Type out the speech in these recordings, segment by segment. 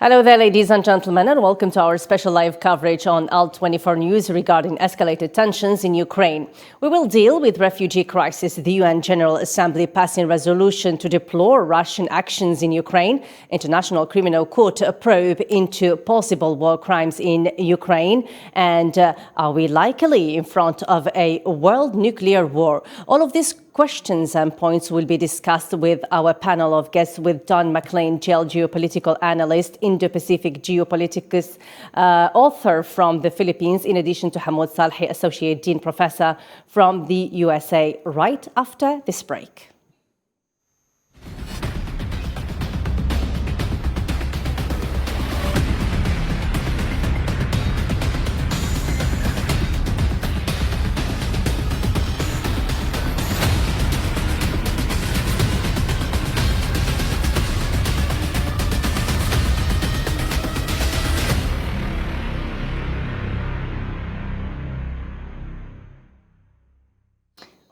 Hello there, ladies and gentlemen, and welcome to our special live coverage on ALT24 News regarding escalated tensions in Ukraine. We will deal with refugee crisis, the UN General Assembly passing resolution to deplore Russian actions in Ukraine, International Criminal Court a probe into possible war crimes in Ukraine, and are we likely in front of a world nuclear war? All of these questions and points will be discussed with our panel of guests, with Don McLean, geopolitical analyst, Indo-Pacific geopolitics author from the Philippines, in addition to Hamoud Salhi, Associate Dean Professor from the USA, right after this break.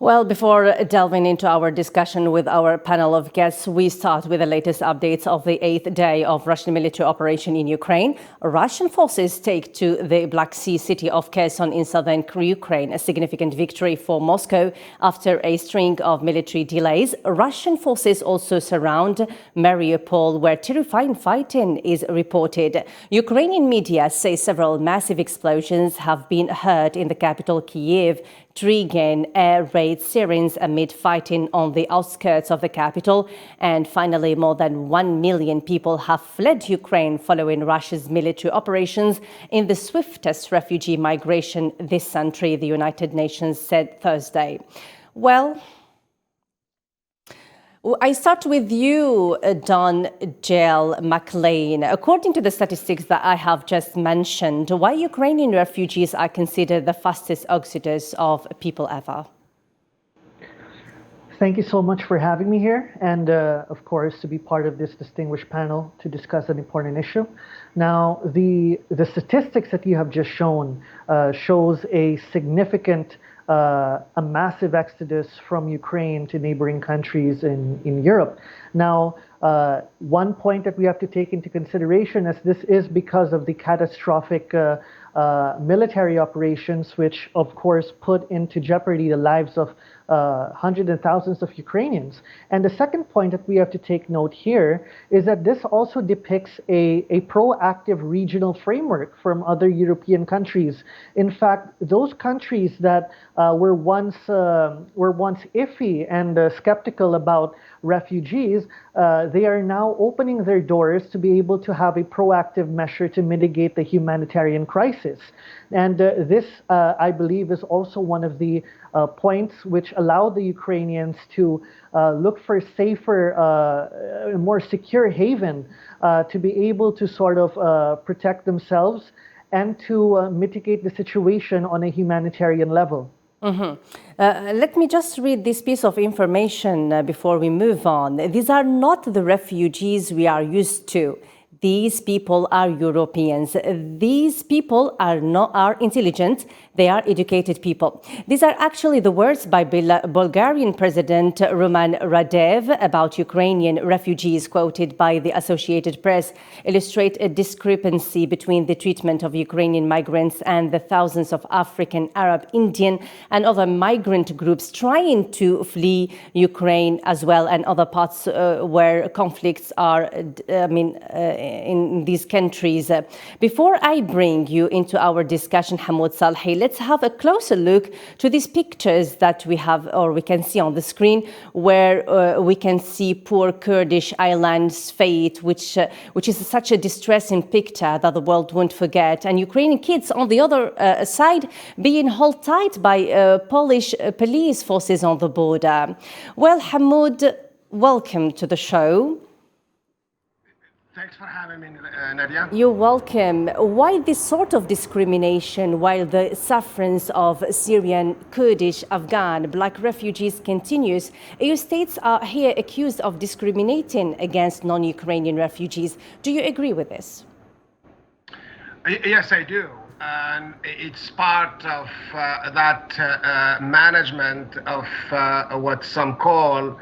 Well, before delving into our discussion with our panel of guests, we start with the latest updates of the 8th day of Russian military operation in Ukraine. Russian forces take to the Black Sea city of Kherson in southern Ukraine, a significant victory for Moscow after a string of military delays. Russian forces also surround Mariupol, where terrifying fighting is reported. Ukrainian media say several massive explosions have been heard in the capital, Kyiv, triggering air raid sirens amid fighting on the outskirts of the capital. And finally, more than 1 million people have fled Ukraine following Russia's military operations in the swiftest refugee migration this century, the United Nations said Thursday. Well, I start with you, Don McLean. According to the statistics that I have just mentioned, why Ukrainian refugees are considered the fastest exodus of people ever? Thank you so much for having me here, and of course to be part of this distinguished panel to discuss an important issue. Now, the statistics that you have just shown shows a significant a massive exodus from Ukraine to neighboring countries in Europe. Now, one point that we have to take into consideration is this is because of the catastrophic military operations, which of course put into jeopardy the lives of hundreds and thousands of Ukrainians. And the second point that we have to take note here is that this also depicts a proactive regional framework from other European countries. In fact, those countries that were once iffy and skeptical about refugees, they are now opening their doors to be able to have a proactive measure to mitigate the humanitarian crisis. And this, I believe, is also one of the points which allow the Ukrainians to look for safer, more secure haven to be able to sort of protect themselves and to mitigate the situation on a humanitarian level. Let me just read this piece of information before we move on. These are not the refugees we are used to. These people are Europeans. These people are intelligent. They are educated people. These are actually the words by Bulgarian President Roman Radev about Ukrainian refugees, quoted by the Associated Press, illustrate a discrepancy between the treatment of Ukrainian migrants and the thousands of African, Arab, Indian, and other migrant groups trying to flee Ukraine as well, and other parts where conflicts are, in these countries. Before I bring you into our discussion, Hamoud Salhi, let's have a closer look to these pictures that we have, or we can see on the screen, where we can see poor Kurdish island's fate, which is such a distressing picture that the world won't forget. And Ukrainian kids on the other side being held tight by Polish police forces on the border. Well, Hamoud, welcome to the show. Thanks for having me, Nadia. You're welcome. Why this sort of discrimination while the sufferance of Syrian, Kurdish, Afghan, Black refugees continues? EU states are here accused of discriminating against non-Ukrainian refugees. Do you agree with this? Yes, I do. And it's part of that management of what some call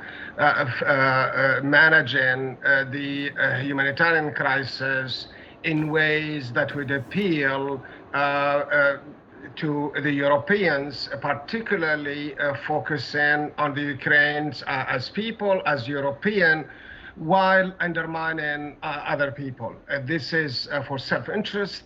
managing the humanitarian crisis in ways that would appeal to the Europeans, particularly focusing on the Ukrainians as people, as European, while undermining other people. This is for self-interest.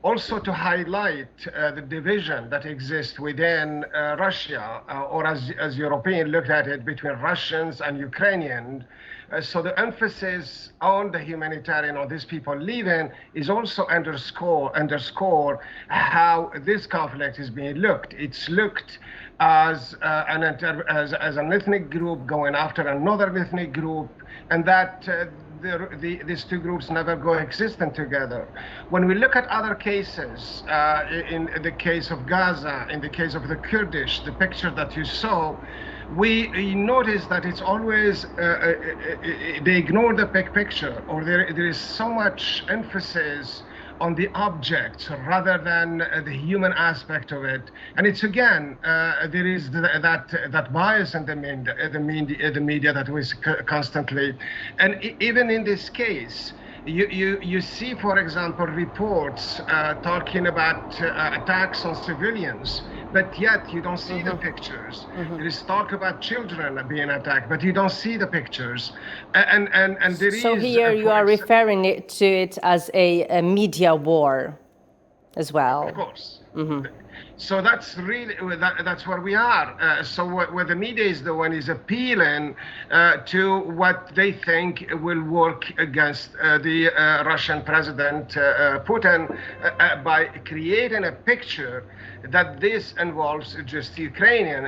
Also to highlight the division that exists within Russia, or as Europeans looked at it, between Russians and Ukrainians. So the emphasis on the humanitarian, on these people leaving, is also underscore how this conflict is being looked. It's looked as an ethnic group going after another ethnic group, and that these two groups never coexisting together. When we look at other cases, in the case of Gaza, in the case of the Kurdish, the picture that you saw, we notice that it's always, they ignore the big picture, or there is so much emphasis on the objects rather than the human aspect of it. And it's again, there is that bias in the media that was constantly, and even in this case, you see, for example, reports talking about attacks on civilians, but yet you don't see the pictures. There is talk about children being attacked, but you don't see the pictures. And there so is, here you are referring to it as a media war as well. Of course. So that's really, that's where we are. So where the media is the one is appealing to what they think will work against the Russian President Putin by creating a picture that this involves just Ukrainian,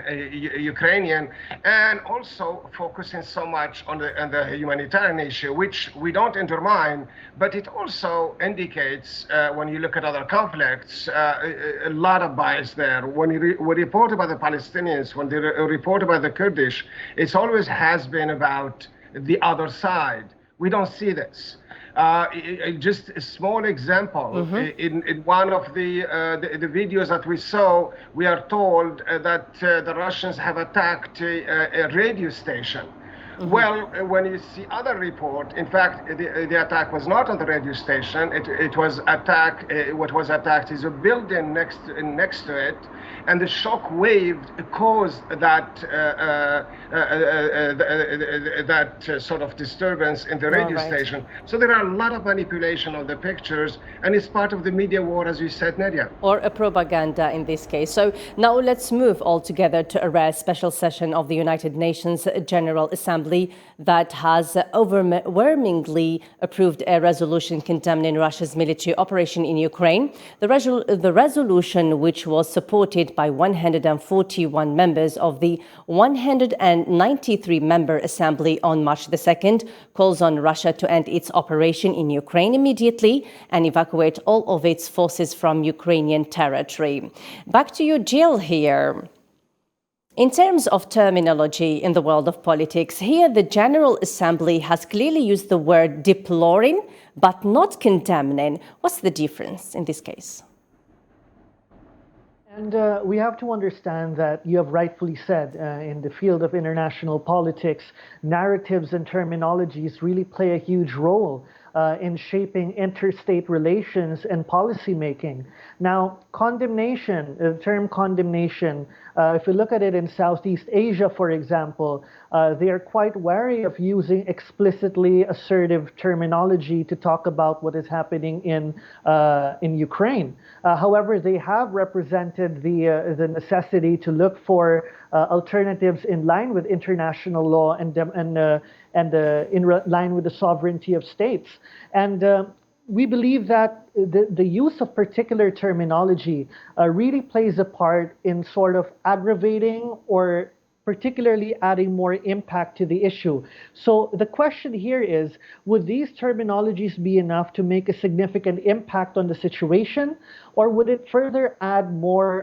and also focusing so much on the humanitarian issue, which we don't undermine, but it also indicates, when you look at other conflicts, a lot of bias there. When we report about the Palestinians, when they report about the Kurdish, it always has been about the other side. We don't see this. Just a small example, in one of the videos that we saw, we are told that the Russians have attacked a radio station. Well, when you see other report, in fact, the attack was not on the radio station. It was attack. What was attacked is a building next to it, and the shock wave caused that sort of disturbance in the radio station. So there are a lot of manipulation of the pictures, and it's part of the media war, as you said, Nadia. Or a propaganda in this case. So now let's move all together to a rare special session of the United Nations General Assembly that has overwhelmingly approved a resolution condemning Russia's military operation in Ukraine. The resolution, which was supported by 141 members of the 193-member Assembly on March the 2nd, calls on Russia to end its operation in Ukraine immediately and evacuate all of its forces from Ukrainian territory. Back to you, Jill, here. In terms of terminology in the world of politics, here the General Assembly has clearly used the word deploring, but not condemning. What's the difference in this case? And we have to understand that you have rightfully said, in the field of international politics, narratives and terminologies really play a huge role in shaping interstate relations and policy making. Now, condemnation, the term condemnation, if you look at it in Southeast Asia, for example, they are quite wary of using explicitly assertive terminology to talk about what is happening in Ukraine. However, they have represented the necessity to look for alternatives in line with international law and in line with the sovereignty of states. And we believe that the use of particular terminology really plays a part in sort of aggravating or particularly adding more impact to the issue. So the question here is, would these terminologies be enough to make a significant impact on the situation, or would it further add more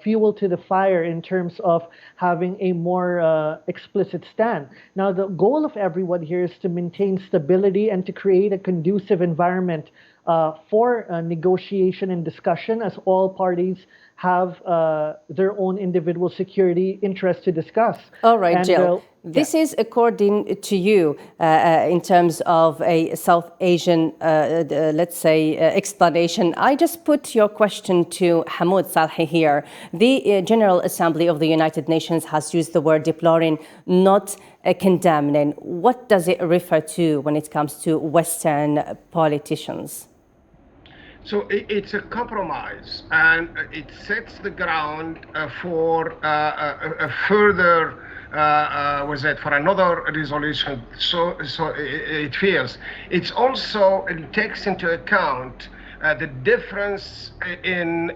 fuel to the fire in terms of having a more explicit stand? Now, the goal of everyone here is to maintain stability and to create a conducive environment for negotiation and discussion, as all parties have their own individual security interests to discuss. All right, Jill. This is according to you in terms of a South Asian, let's say, explanation. I just put your question to Hamoud Salhi here. The General Assembly of the United Nations has used the word deploring, not condemning. What does it refer to when it comes to Western politicians? So it's a compromise, and it sets the ground for a further, for another resolution. So it feels. It's also, it takes into account the difference in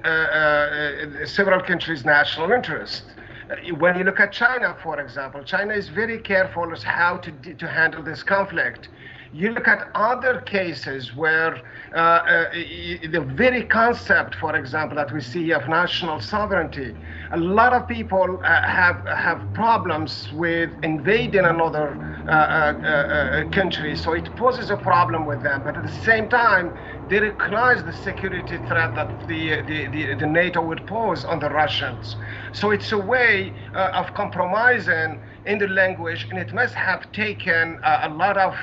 several countries' national interest. When you look at China, for example, China is very careful as how to handle this conflict. You look at other cases where the very concept, for example, that we see of national sovereignty, a lot of people have problems with invading another country, so it poses a problem with them. But at the same time, they recognize the security threat that the NATO would pose on the Russians. So it's a way of compromising in the language, and it must have taken a lot of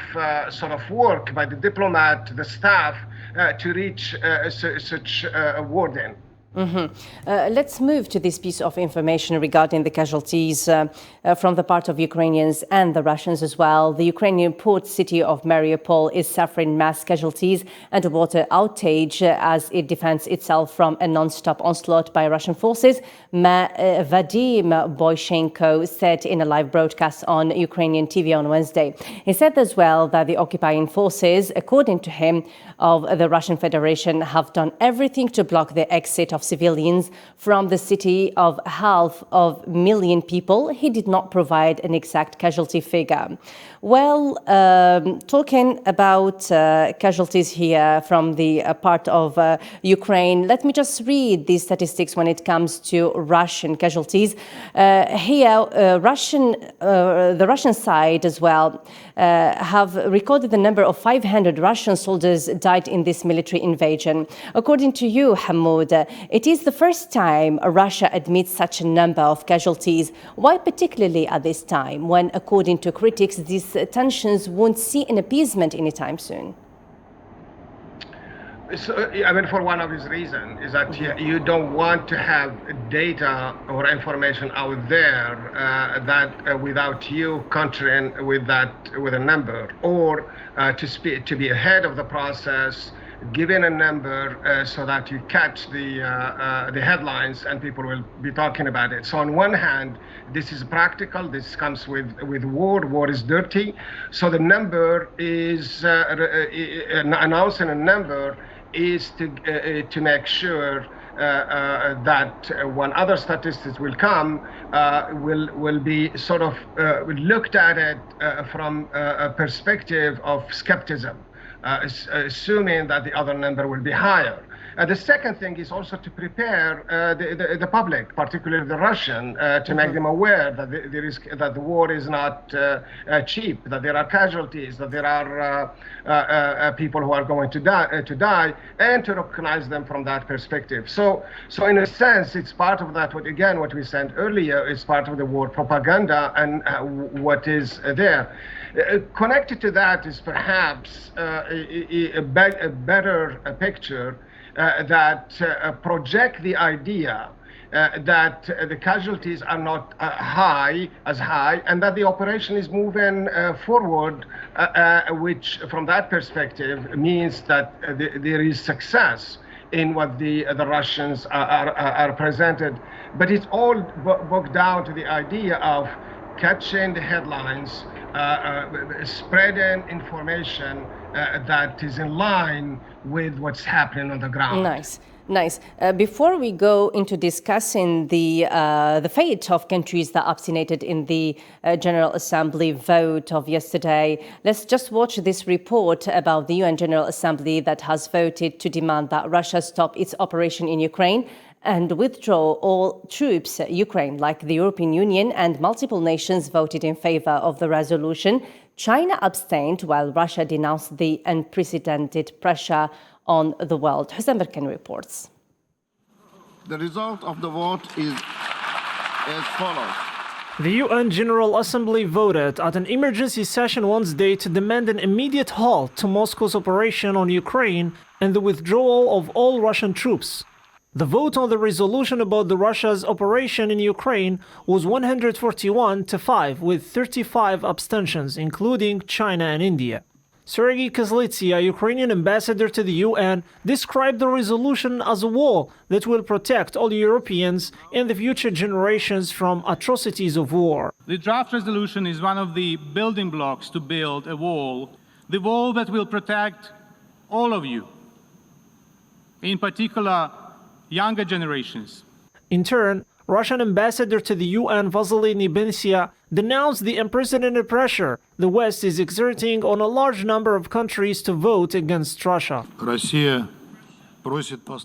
sort of work by the diplomat, the staff, to reach such wording. Let's move to this piece of information regarding the casualties from the part of Ukrainians and the Russians as well. The Ukrainian port city of Mariupol is suffering mass casualties and a water outage as it defends itself from a non-stop onslaught by Russian forces. Vadim Boyshenko said in a live broadcast on Ukrainian TV on Wednesday. He said as well that the occupying forces, according to him, of the Russian Federation have done everything to block the exit of civilians from the city of 500,000 people. He did not provide an exact casualty figure. Well, talking about casualties here from the part of Ukraine, let me just read these statistics when it comes to Russian casualties. The Russian side as well have recorded the number of 500 Russian soldiers died in this military invasion. According to you, Hamoud, it is the first time Russia admits such a number of casualties. Why particularly at this time, when, according to critics, these tensions won't see an appeasement anytime soon? So, for one of his reasons is that you don't want to have data or information out there that without you countering with a number, or to be ahead of the process, giving a number so that you catch the headlines and people will be talking about it. So on one hand, this is practical. This comes with war. War is dirty. So the number is announcing a number is to make sure that when other statistics will come, will be sort of looked at it from a perspective of skepticism. Assuming that the other number will be higher. The second thing is also to prepare the public, particularly the Russian, to make them aware that that the war is not cheap, that there are casualties, that there are people who are going to die, and to recognize them from that perspective. So in a sense, it's part of that. What we said earlier is part of the war propaganda and what is there. Connected to that is perhaps a better picture that project the idea that the casualties are not as high, and that the operation is moving forward, which from that perspective means that there is success in what the Russians are presented. But it's all boiled down to the idea of catching the headlines, spreading information that is in line with what's happening on the ground. Nice. Before we go into discussing the fate of countries that abstained in the General Assembly vote of yesterday, let's just watch this report about the UN General Assembly that has voted to demand that Russia stop its operation in Ukraine and withdraw all troops. Ukraine, like the European Union and multiple nations, voted in favor of the resolution. China abstained while Russia denounced the unprecedented pressure on the world. Hussein Berkan reports. The result of the vote is as follows. The UN General Assembly voted at an emergency session Wednesday to demand an immediate halt to Moscow's operation on Ukraine and the withdrawal of all Russian troops. The vote on the resolution about Russia's operation in Ukraine was 141 to 5, with 35 abstentions, including China and India. Sergei Casualties, a Ukrainian ambassador to the UN, described the resolution as a wall that will protect all Europeans and the future generations from atrocities of war. The draft resolution is one of the building blocks to build a wall, the wall that will protect all of you, in particular, younger generations. In turn, Russian ambassador to the UN Vasily Nebenzia denounced the unprecedented pressure the West is exerting on a large number of countries to vote against Russia.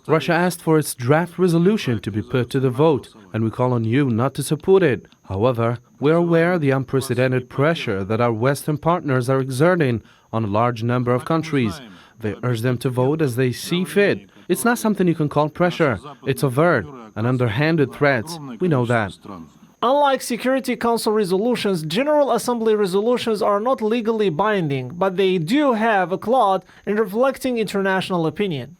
Russia asked for its draft resolution to be put to the vote, and we call on you not to support it. However, we're aware of the unprecedented pressure that our Western partners are exerting on a large number of countries. They urge them to vote as they see fit. It's not something you can call pressure. It's overt and underhanded threats. We know that. Unlike Security Council resolutions, General Assembly resolutions are not legally binding, but they do have a clout in reflecting international opinion.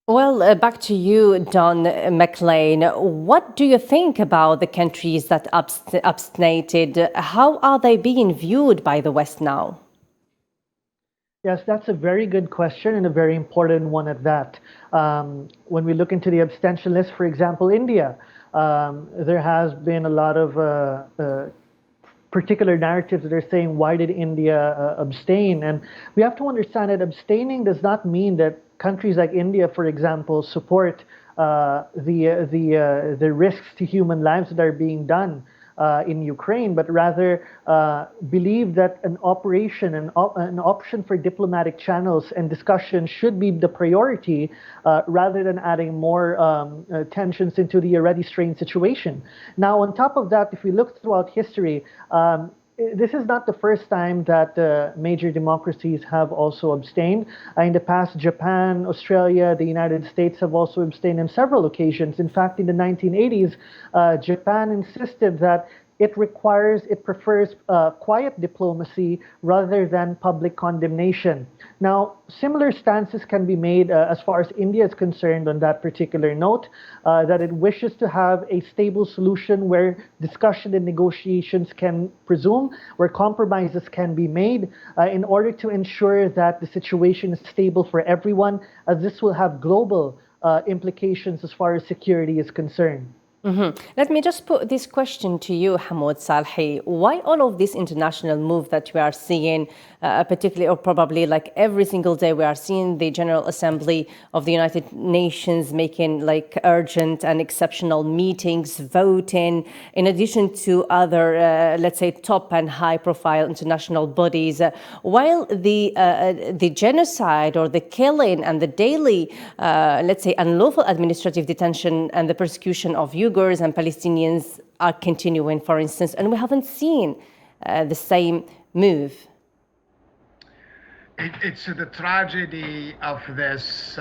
Well, back to you, Don McLean. What do you think about the countries that abstained? How are they being viewed by the West now? Yes, that's a very good question and a very important one at that. When we look into the abstention list, for example, India, there has been a lot of particular narratives that are saying, why did India abstain? And we have to understand that abstaining does not mean that countries like India, for example, support the risks to human lives that are being done in Ukraine, but rather believe that an operation, an option for diplomatic channels and discussion should be the priority rather than adding more tensions into the already strained situation. Now, on top of that, if we look throughout history, this is not the first time that major democracies have also abstained. In the past, Japan, Australia, the United States have also abstained on several occasions. In fact, in the 1980s, Japan insisted that it prefers quiet diplomacy rather than public condemnation. Now, similar stances can be made as far as India is concerned on that particular note, that it wishes to have a stable solution where discussion and negotiations can presume, where compromises can be made in order to ensure that the situation is stable for everyone, as this will have global implications as far as security is concerned. Mm-hmm. Let me just put this question to you, Hamoud Salhi. Why all of this international move that we are seeing, particularly or probably like every single day we are seeing the General Assembly of the United Nations making like urgent and exceptional meetings, voting, in addition to other, let's say, top and high profile international bodies, while the genocide or the killing and the daily, let's say, unlawful administrative detention and the persecution of Uyghurs and Palestinians are continuing, for instance, and we haven't seen the same move. It's the tragedy of this,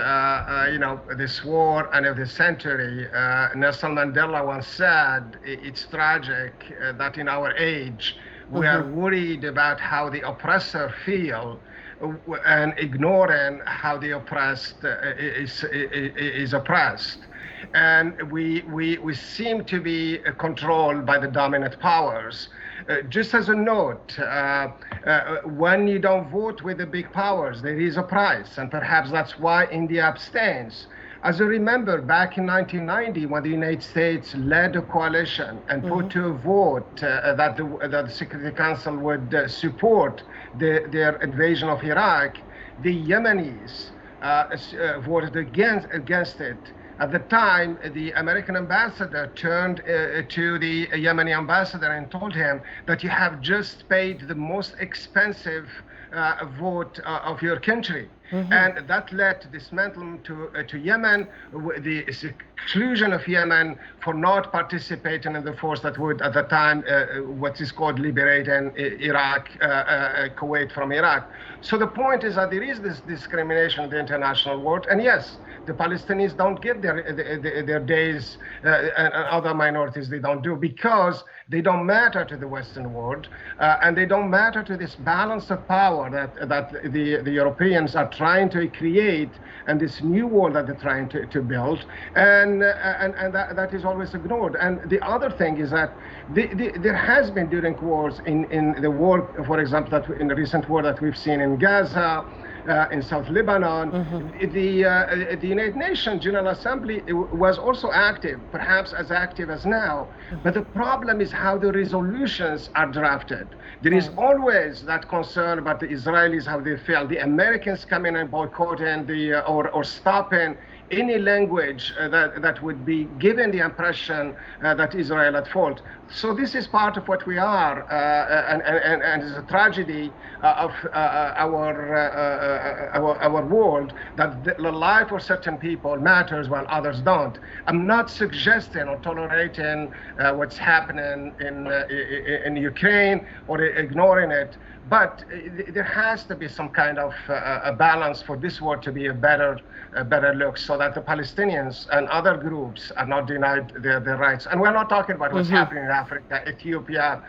this war and of this century. Nelson Mandela once said, it's tragic that in our age, we are worried about how the oppressor feel and ignoring how the oppressed is oppressed. And we seem to be controlled by the dominant powers. Just as a note, when you don't vote with the big powers, there is a price, and perhaps that's why India abstains. As you remember, back in 1990, when the United States led a coalition and put to a vote that the Security Council would support their invasion of Iraq, the Yemenis voted against it. At the time, the American ambassador turned to the Yemeni ambassador and told him that you have just paid the most expensive vote of your country. And that led to dismantlement to Yemen, the exclusion of Yemen for not participating in the force that would, at the time, what is called liberating Iraq, Kuwait from Iraq. So the point is that there is this discrimination in the international world, and yes, the Palestinians don't get their days, and other minorities they don't do, because they don't matter to the Western world, and they don't matter to this balance of power that the Europeans are trying to create, and this new world that they're trying to build, and that is always ignored. And the other thing is that there has been during wars in the war, for example, that in the recent war that we've seen in Gaza, in South Lebanon, the United Nations General Assembly was also active, perhaps as active as now. But the problem is how the resolutions are drafted. There is always that concern about the Israelis, how they feel. The Americans come in and boycotting or stopping any language that would be given the impression that Israel at fault. So this is part of what we are, and it's a tragedy of our world, that the life of certain people matters while others don't. I'm not suggesting or tolerating what's happening in Ukraine or ignoring it, but there has to be some kind of a balance for this war to be a better look, so that the Palestinians and other groups are not denied their rights. And we're not talking about what's happening in Africa, Ethiopia,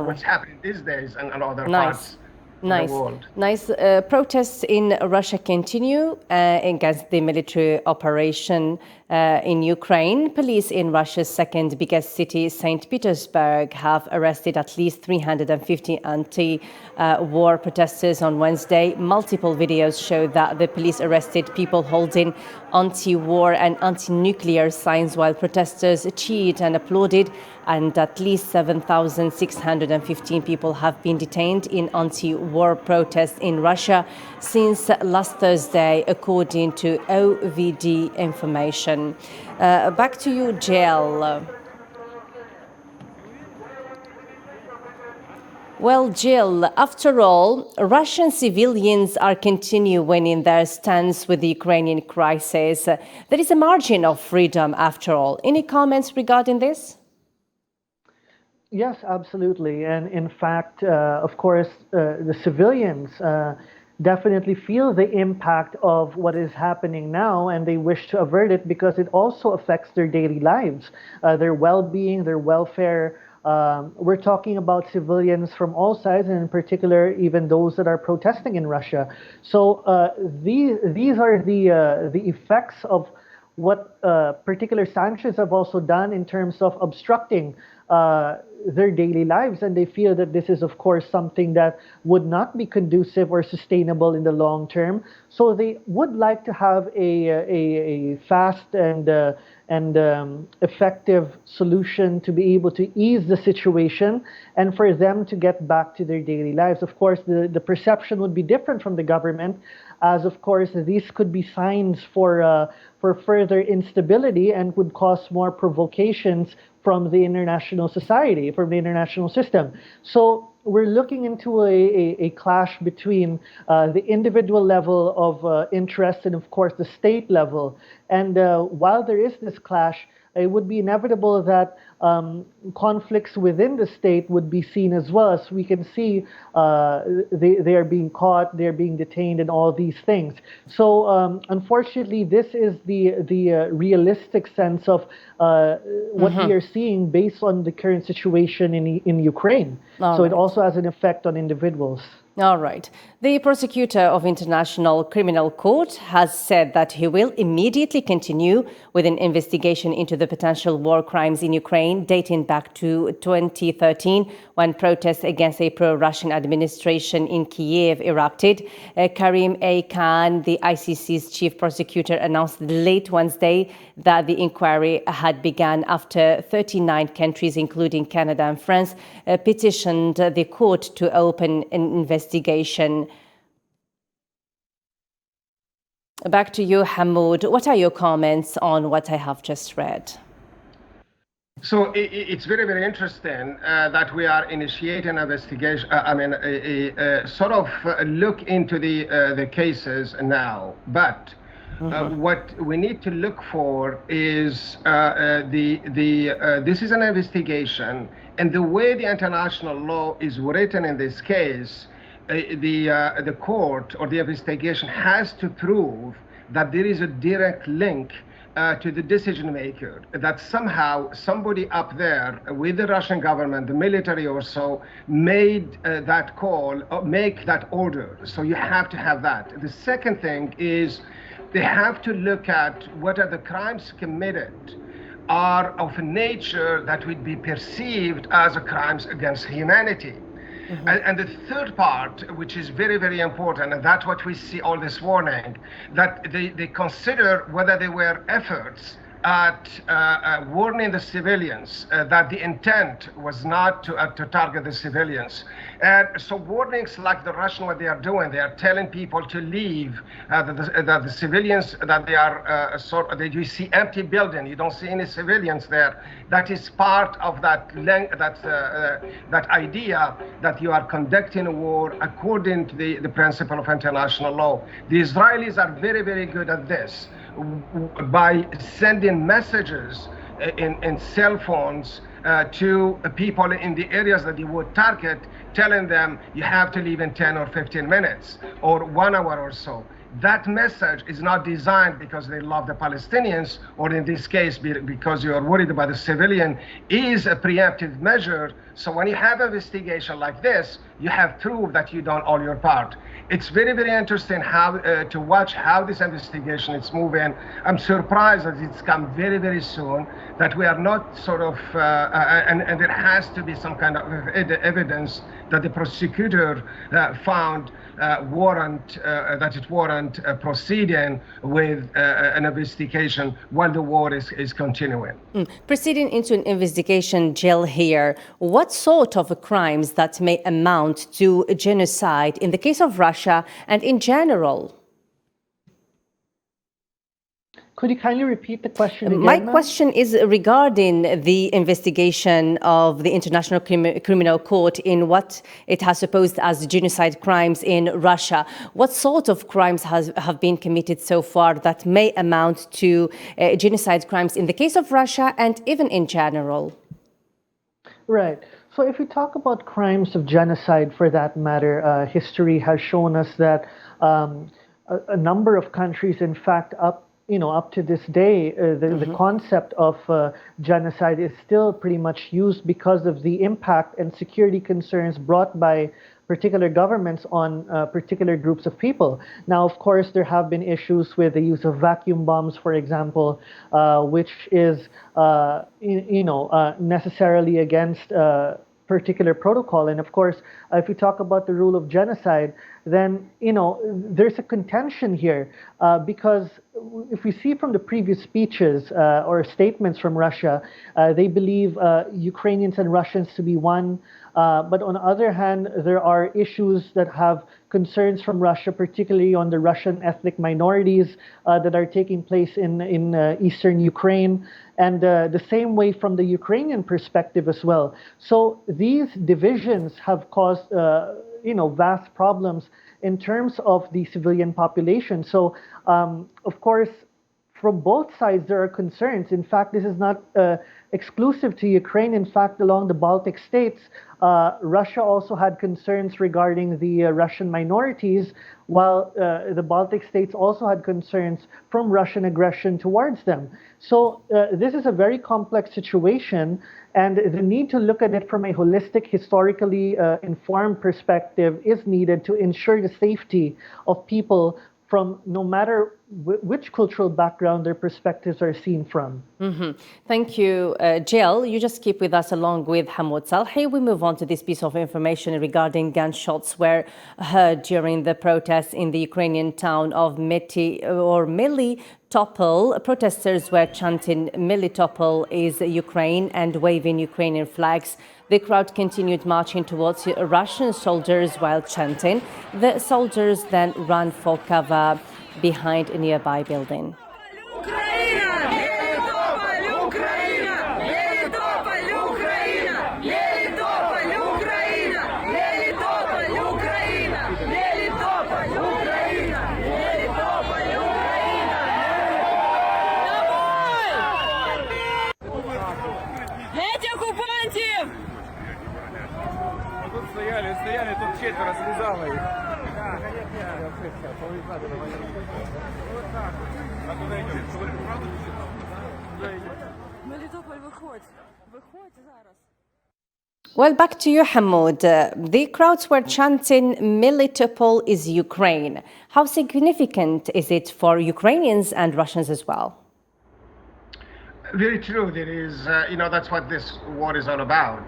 what's happening these days and other parts. Nice. Protests in Russia continue against the military operation in Ukraine. Police in Russia's second biggest city, St. Petersburg, have arrested at least 350 anti-war protesters on Wednesday. Multiple videos show that the police arrested people holding anti-war and anti-nuclear signs while protesters cheered and applauded, and at least 7,615 people have been detained in anti-war protests in Russia since last Thursday, according to OVD information. Back to you, Jill. Well, Jill, after all, Russian civilians are continuing in their stance with the Ukrainian crisis. There is a margin of freedom, after all. Any comments regarding this? Yes, absolutely. And in fact, of course, the civilians definitely feel the impact of what is happening now, and they wish to avert it because it also affects their daily lives, their well-being, their welfare. We're talking about civilians from all sides, and in particular, even those that are protesting in Russia. So these are the effects of what particular sanctions have also done in terms of obstructing their daily lives, and they feel that this is, of course, something that would not be conducive or sustainable in the long term. So they would like to have a fast and effective solution to be able to ease the situation and for them to get back to their daily lives. Of course, the perception would be different from the government, as of course these could be signs for further instability and would cause more provocations from the international society, from the international system. So we're looking into a clash between the individual level of interest and, of course, the state level. And while there is this clash, it would be inevitable that conflicts within the state would be seen as well. As we can see, they are being caught, they're being detained, and all these things. So unfortunately, this is the realistic sense of what we are seeing based on the current situation in Ukraine. It also has an effect on individuals. All right. The prosecutor of International Criminal Court has said that he will immediately continue with an investigation into the potential war crimes in Ukraine dating back to 2013 when protests against a pro-Russian administration in Kiev erupted. Karim A. Khan, the ICC's chief prosecutor, announced late Wednesday that the inquiry had begun after 39 countries, including Canada and France, petitioned the court to open an investigation. Back to you, Hamoud. What are your comments on what I have just read? So it's very, very interesting that we are initiating an investigation. Sort of look into the cases now. But what we need to look for is this is an investigation, and the way the international law is written in this case, the court or the investigation has to prove that there is a direct link to the decision maker, that somehow somebody up there with the Russian government, the military or so, made that call, make that order. So you have to have that. The second thing is they have to look at whether the crimes committed are of a nature that would be perceived as crimes against humanity. And the third part, which is very, very important, and that's what we see all this warning, that they consider whether there were efforts at warning the civilians, that the intent was not to target the civilians. And so warnings like the Russian, what they are doing, they are telling people to leave, that the civilians, that they are that you see empty building, you don't see any civilians there. That is part of that idea that you are conducting a war according to the principle of international law. The Israelis are very, very good at this, by sending messages in cell phones to people in the areas that they would target, telling them you have to leave in 10 or 15 minutes or 1 hour or so. That message is not designed because they love the Palestinians, or in this case because you are worried about the civilian, is a preemptive measure. So when you have an investigation like this, you have proof that you done all your part. It's very, very interesting how to watch how this investigation is moving. I'm surprised that it's come very, very soon, that we are not sort of, and there has to be some kind of evidence that the prosecutor found warrant proceeding with an investigation while the war is continuing. Proceeding into an investigation, Jill here, what sort of crimes that may amount to genocide in the case of Russia and in general? Could you kindly repeat the question again? My question is regarding the investigation of the International Criminal Court in what it has supposed as genocide crimes in Russia. What sort of crimes have been committed so far that may amount to genocide crimes in the case of Russia and even in general? Right. So if we talk about crimes of genocide, for that matter, history has shown us that a number of countries, in fact, up to this day, the concept of genocide is still pretty much used because of the impact and security concerns brought by particular governments on particular groups of people. Now, of course, there have been issues with the use of vacuum bombs, for example, which is, necessarily against particular protocol. And of course, if we talk about the rule of genocide, then, there's a contention here because if we see from the previous speeches or statements from Russia, they believe Ukrainians and Russians to be one. But on the other hand, there are issues that have concerns from Russia, particularly on the Russian ethnic minorities that are taking place in eastern Ukraine, and the same way from the Ukrainian perspective as well. So these divisions have caused vast problems in terms of the civilian population. So, of course, from both sides, there are concerns. In fact, this is not exclusive to Ukraine. In fact, along the Baltic states, Russia also had concerns regarding the Russian minorities, while the Baltic states also had concerns from Russian aggression towards them. So this is a very complex situation, and the need to look at it from a holistic, historically informed perspective is needed to ensure the safety of people from no matter which cultural background their perspectives are seen from. Thank you, Jill. You just keep with us along with Hamoud Salhi. We move on to this piece of information regarding gunshots were heard during the protests in the Ukrainian town of Melitopol. Protesters were chanting "Melitopol is Ukraine" and waving Ukrainian flags. The crowd continued marching towards Russian soldiers while chanting. The soldiers then ran for cover behind a nearby building. Well, back to you, Hamoud. The crowds were chanting, Melitopol is Ukraine. How significant is it for Ukrainians and Russians as well? Very true. There is, that's what this war is all about.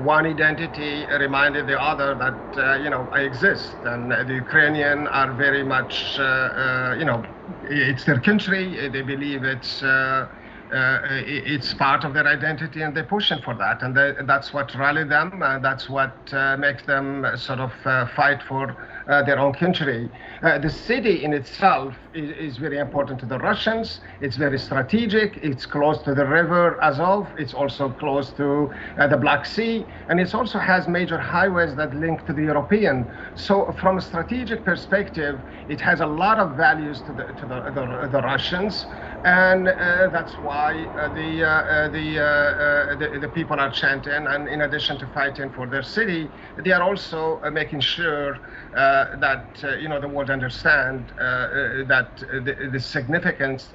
One identity reminded the other that, I exist. And the Ukrainian are very much, it's their country. They believe it's part of their identity, and they're pushing for that. And that's what rallied them. That's what makes them sort of fight for their own country. The city in itself is very important to the Russians. It's very strategic. It's close to the river Azov. It's also close to the Black Sea. And it also has major highways that link to the European. So from a strategic perspective, it has a lot of values to the Russians. And that's why the people are chanting. And in addition to fighting for their city, they are also making sure that the world understand that the significance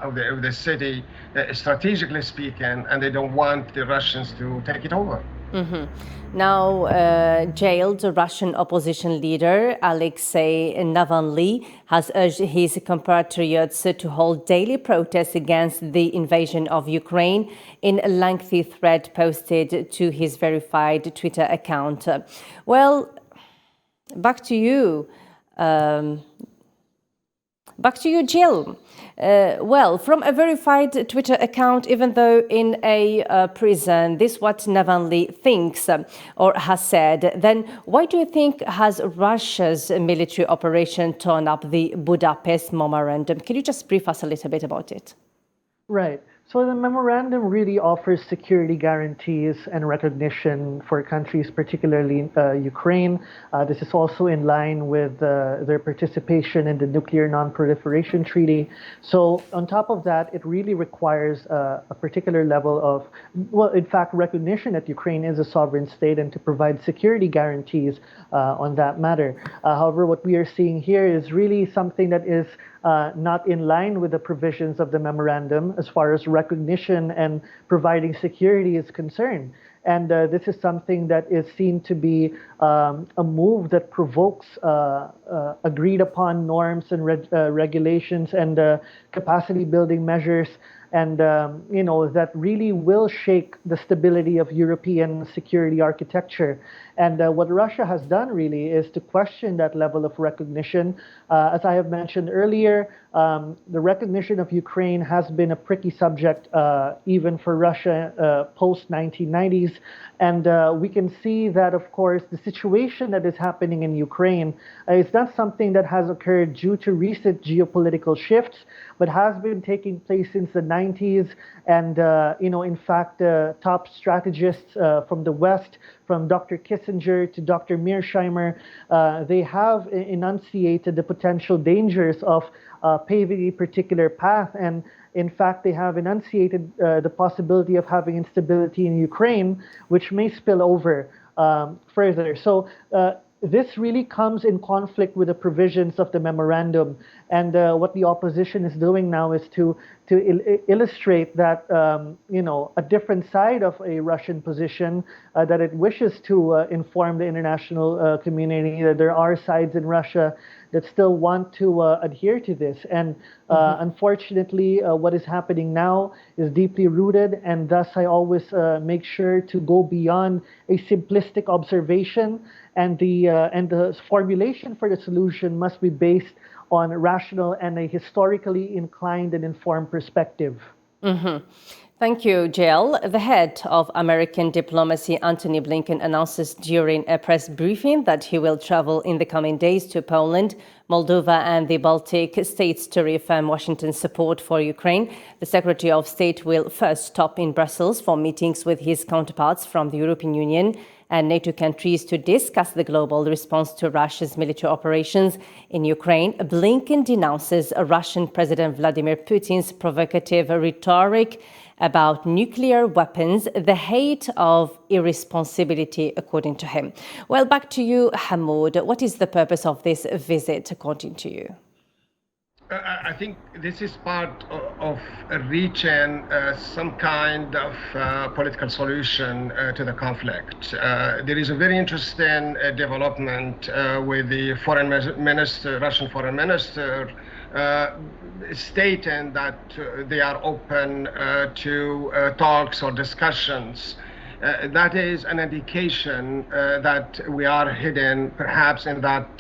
of the city, strategically speaking, and they don't want the Russians to take it over. Mm-hmm. Now, jailed Russian opposition leader Alexei Navalny has urged his compatriots to hold daily protests against the invasion of Ukraine in a lengthy thread posted to his verified Twitter account. Well, back to you. Back to you, Jill. Well, from a verified Twitter account, even though in a prison, this is what Navalny thinks or has said, then why do you think has Russia's military operation torn up the Budapest Memorandum? Can you just brief us a little bit about it? Right. So the memorandum really offers security guarantees and recognition for countries, particularly Ukraine. This is also in line with their participation in the Nuclear Non-Proliferation Treaty. So on top of that, it really requires a particular level of, in fact, recognition that Ukraine is a sovereign state and to provide security guarantees on that matter. However, what we are seeing here is really something that is not in line with the provisions of the memorandum as far as recognition and providing security is concerned. And this is something that is seen to be a move that provokes agreed upon norms and regulations and capacity building measures, and that really will shake the stability of European security architecture. And what Russia has done really is to question that level of recognition. As I have mentioned earlier, the recognition of Ukraine has been a pricky subject even for Russia post-1990s. And we can see that, of course, the situation that is happening in Ukraine is not something that has occurred due to recent geopolitical shifts, but has been taking place since the 90s. And, in fact, top strategists from the West, from Dr. Kissinger to Dr. Mearsheimer, they have enunciated the potential dangers of paving a particular path. And in fact, they have enunciated the possibility of having instability in Ukraine, which may spill over further. So this really comes in conflict with the provisions of the memorandum. And what the opposition is doing now is to illustrate that, a different side of a Russian position, that it wishes to inform the international community that there are sides in Russia that still want to adhere to this. And unfortunately, what is happening now is deeply rooted, and thus I always make sure to go beyond a simplistic observation, and the formulation for the solution must be based on rational and a historically inclined and informed perspective. Mm-hmm. Thank you, Jill. The head of American diplomacy, Antony Blinken, announces during a press briefing that he will travel in the coming days to Poland, Moldova and the Baltic states to reaffirm Washington's support for Ukraine. The Secretary of State will first stop in Brussels for meetings with his counterparts from the European Union and NATO countries to discuss the global response to Russia's military operations in Ukraine. Blinken denounces Russian President Vladimir Putin's provocative rhetoric about nuclear weapons, the height of irresponsibility, according to him. Well, back to you, Hamoud. What is the purpose of this visit, according to you? I think this is part of reaching some kind of political solution to the conflict. There is a very interesting development with the foreign minister, Russian foreign minister, stating that they are open to talks or discussions. That is an indication that we are heading perhaps in that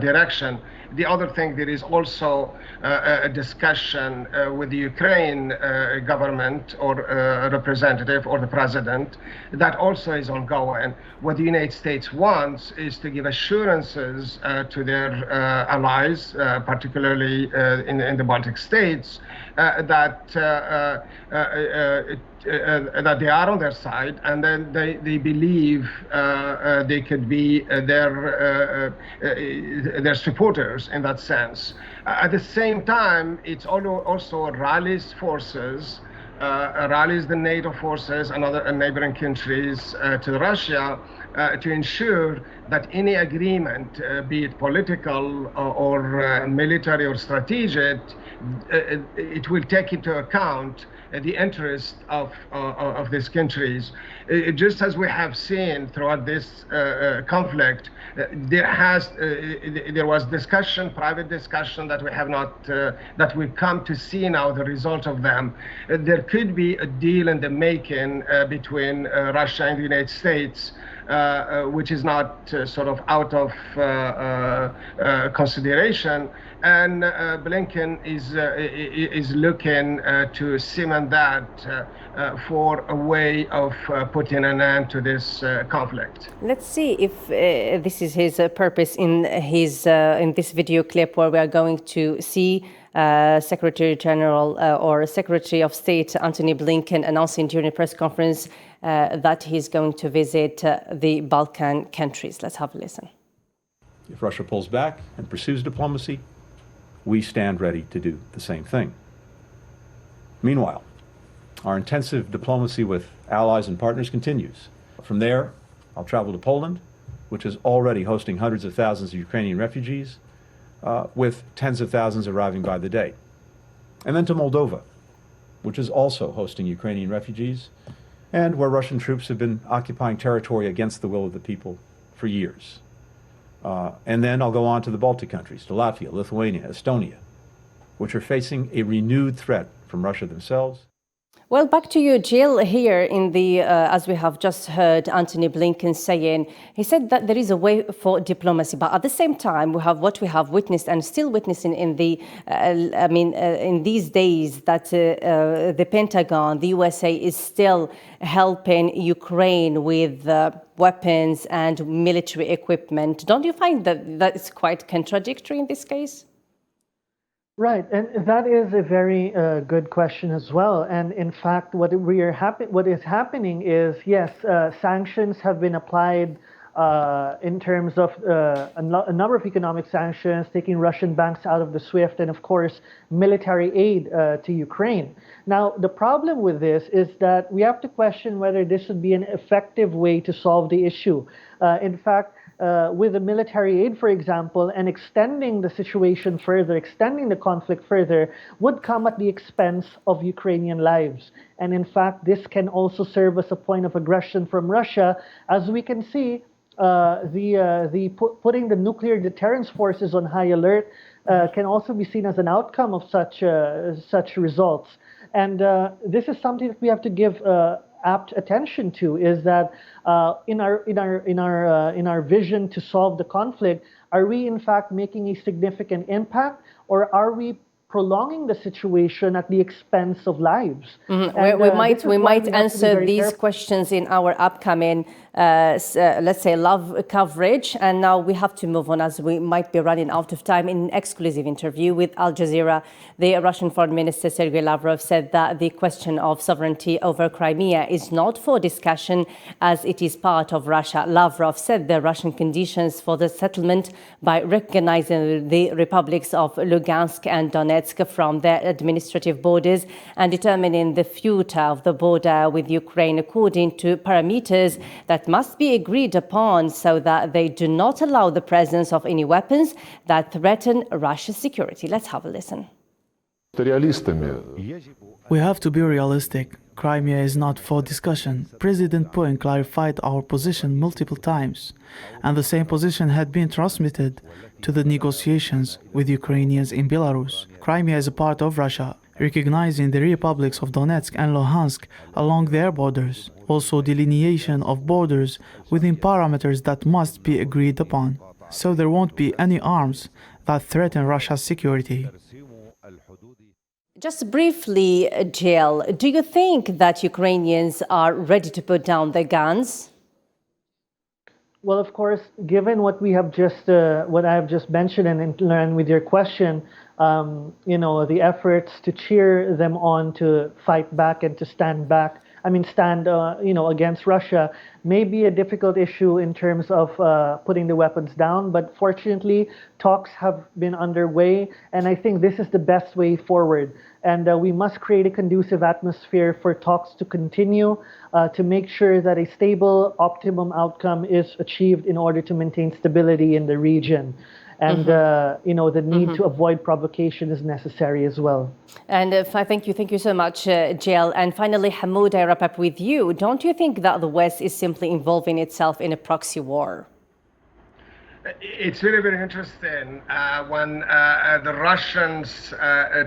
direction. The other thing, there is also a discussion with the Ukraine government or representative or the president that also is ongoing. What the United States wants is to give assurances to their allies, particularly in the Baltic states, that that they are on their side, and then they believe they could be their supporters in that sense. At the same time, it's also rallies forces, rallies the NATO forces and other neighboring countries to Russia to ensure that any agreement, be it political or military or strategic, it will take into account the interest of these countries. Just as we have seen throughout this conflict, there was discussion, private discussion that we have not, that we come to see now the result of them. There could be a deal in the making between Russia and the United States, which is not sort of out of consideration, and Blinken is looking to cement that for a way of putting an end to this conflict. Let's see if this is his purpose in this video clip, where we are going to see Secretary General or Secretary of State Antony Blinken announcing during a press conference that he's going to visit the Balkan countries. Let's have a listen. If Russia pulls back and pursues diplomacy, we stand ready to do the same thing. Meanwhile, our intensive diplomacy with allies and partners continues. From there, I'll travel to Poland, which is already hosting hundreds of thousands of Ukrainian refugees, with tens of thousands arriving by the day. And then to Moldova, which is also hosting Ukrainian refugees, and where Russian troops have been occupying territory against the will of the people for years. And then I'll go on to the Baltic countries, to Latvia, Lithuania, Estonia, which are facing a renewed threat from Russia themselves. Well, back to you, Jill, here in the, as we have just heard Antony Blinken saying, he said that there is a way for diplomacy, but at the same time, we have what we have witnessed and still witnessing in the, in these days that the Pentagon, the USA is still helping Ukraine with weapons and military equipment. Don't you find that that's quite contradictory in this case? Right, and that is a very good question as well. And in fact, what is happening is, yes, sanctions have been applied in terms of a number of economic sanctions, taking Russian banks out of the SWIFT, and of course, military aid to Ukraine. Now, the problem with this is that we have to question whether this would be an effective way to solve the issue. In fact, with the military aid, for example, and extending the situation further, extending the conflict further, would come at the expense of Ukrainian lives. And in fact, this can also serve as a point of aggression from Russia. As we can see, putting the nuclear deterrence forces on high alert can also be seen as an outcome of such results. And this is something that we have to give apt attention to, is that in our vision to solve the conflict, are we in fact making a significant impact, or are we prolonging the situation at the expense of lives? Mm-hmm. We might answer these questions in our upcoming let's say, love coverage. And now we have to move on, as we might be running out of time. In an exclusive interview with Al Jazeera, the Russian Foreign Minister Sergei Lavrov said that the question of sovereignty over Crimea is not for discussion, as it is part of Russia. Lavrov said the Russian conditions for the settlement by recognizing the republics of Lugansk and Donetsk from their administrative borders and determining the future of the border with Ukraine according to parameters that must be agreed upon so that they do not allow the presence of any weapons that threaten Russia's security. Let's have a listen. We have to be realistic. Crimea is not for discussion. President Putin clarified our position multiple times, and the same position had been transmitted to the negotiations with Ukrainians in Belarus. Crimea is a part of Russia, recognizing the republics of Donetsk and Luhansk along their borders. Also, delineation of borders within parameters that must be agreed upon, so there won't be any arms that threaten Russia's security. Just briefly, Jill, do you think that Ukrainians are ready to put down their guns? Well, of course, given what we have just, what I have just mentioned and with your question, the efforts to cheer them on to fight back and to stand against Russia may be a difficult issue in terms of putting the weapons down. But fortunately, talks have been underway, and I think this is the best way forward. And we must create a conducive atmosphere for talks to continue to make sure that a stable, optimum outcome is achieved in order to maintain stability in the region. And, the need to avoid provocation is necessary as well. And thank you so much, Jill. And finally, Hamoud, I wrap up with you. Don't you think that the West is simply involving itself in a proxy war? It's very, very interesting when the Russians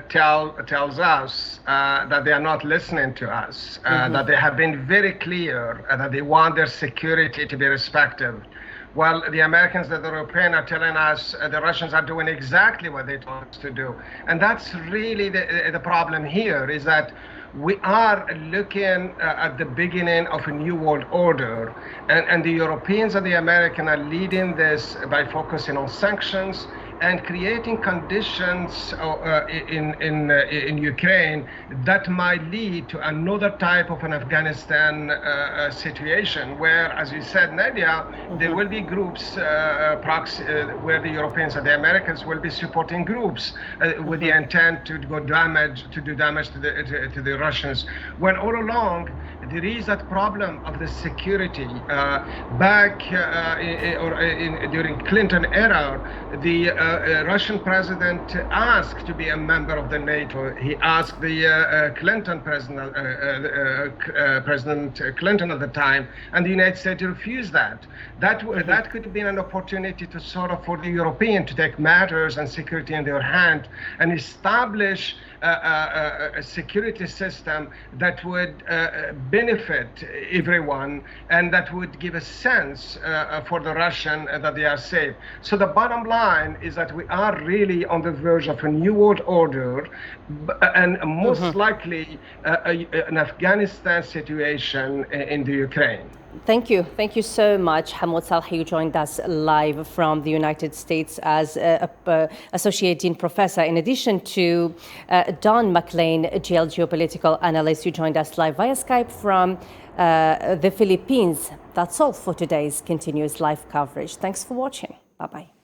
tells us that they are not listening to us, that they have been very clear that they want their security to be respected. Well, the Americans and the Europeans are telling us the Russians are doing exactly what they told us to do. And that's really the problem here, is that we are looking at the beginning of a new world order. And the Europeans and the Americans are leading this by focusing on sanctions and creating conditions in Ukraine that might lead to another type of an Afghanistan situation where, as you said, Nadia, there will be groups where the Europeans and the Americans will be supporting groups with the intent to do damage to the Russians. When all along there is that problem of the security. Back during Clinton era, the Russian president asked to be a member of the NATO. He asked the Clinton president, President Clinton at the time, and the United States refused that. That could have been an opportunity to for the European to take matters and security in their hand and establish a security system that would benefit everyone and that would give a sense for the Russian that they are safe. So the bottom line is that we are really on the verge of a new world order and most likely an Afghanistan situation in the Ukraine. Thank you. Thank you so much. Hamoud Salhi, you joined us live from the United States as Associate Dean Professor. In addition to Don McLean, GL geopolitical analyst, who joined us live via Skype from the Philippines. That's all for today's continuous live coverage. Thanks for watching. Bye-bye.